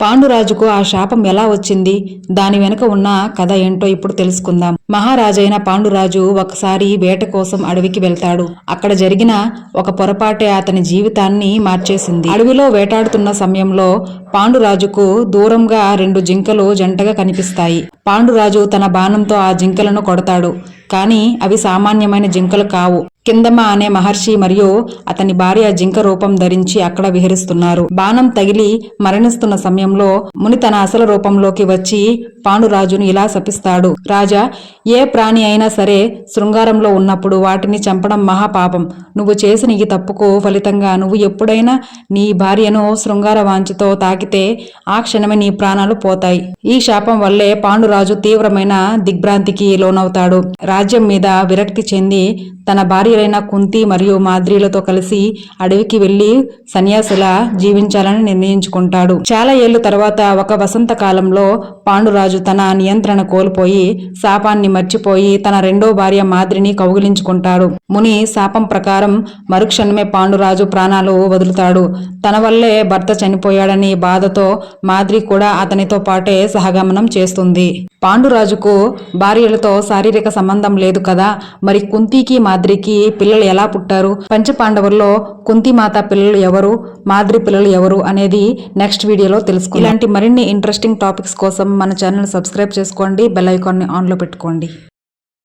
పాండురాజుకు ఆ శాపం ఎలా వచ్చింది, దాని వెనుక ఉన్న కథ ఏంటో ఇప్పుడు తెలుసుకుందాం. మహారాజైన పాండురాజు ఒకసారి వేట కోసం అడవికి వెళ్తాడు. అక్కడ జరిగిన ఒక పొరపాటే అతని జీవితాన్ని మార్చేసింది. అడవిలో వేటాడుతున్న సమయంలో పాండురాజుకు దూరంగా 2 జింకలు జంటగా కనిపిస్తాయి. పాండురాజు తన బాణంతో ఆ జింకలను కొడతాడు. కానీ అవి సామాన్యమైన జింకలు కావు. కిందమ అనే మహర్షి మరియు అతని భార్య జింక రూపం ధరించి అక్కడ విహరిస్తున్నారు. బాణం తగిలి మరణిస్తున్న సమయంలో ముని తన అసలు రూపంలోకి వచ్చి పాండురాజును ఇలా శపిస్తాడు. రాజా, ఏ ప్రాణి అయినా సరే శృంగారంలో ఉన్నప్పుడు వాటిని చంపడం మహాపాపం. నువ్వు చేసిన ఈ తప్పుకు ఫలితంగా నువ్వు ఎప్పుడైనా నీ భార్యను శృంగార వాంఛతో తాకితే ఆ క్షణమే నీ ప్రాణాలు పోతాయి. ఈ శాపం వల్లే పాండురాజు తీవ్రమైన దిగ్భ్రాంతికి లోనవుతాడు. రాజ్యం మీద విరక్తి చెంది తన భార్యలైన కుంతి మరియు మాద్రీలతో కలిసి అడవికి వెళ్లి సన్యాసిలా జీవించాలని నిర్ణయించుకుంటాడు. చాలా ఏళ్ల తర్వాత ఒక వసంతకాలంలో పాండురాజు తన నియంత్రణ కోల్పోయి శాపాన్ని మర్చిపోయి తన రెండో భార్య మాద్రిని కౌగిలించుకుంటాడు. ముని శాపం ప్రకారం మరుక్షణమే పాండురాజు ప్రాణాలు వదులుతాడు. తన వల్లే భర్త చనిపోయాడని బాధతో మాద్రి కూడా అతనితో పాటే సహగమనం చేస్తుంది. పాండురాజుకు భార్యలతో శారీరక సంబంధం లేదు కదా, మరి కుంతికి మాద్రికి పిల్లలు ఎలా పుట్టారు? పంచపాండవుల్లో కుంతిమాత పిల్లలు ఎవరు, మాద్రి పిల్లలు ఎవరు అనేది నెక్స్ట్ వీడియోలో తెలుసుకుందాం. ఇలాంటి మరిన్ని ఇంట్రెస్టింగ్ టాపిక్స్ కోసం మన ఛానల్ సబ్స్క్రైబ్ చేసుకోండి, బెల్ ఐకాన్ని ఆన్లో పెట్టుకోండి.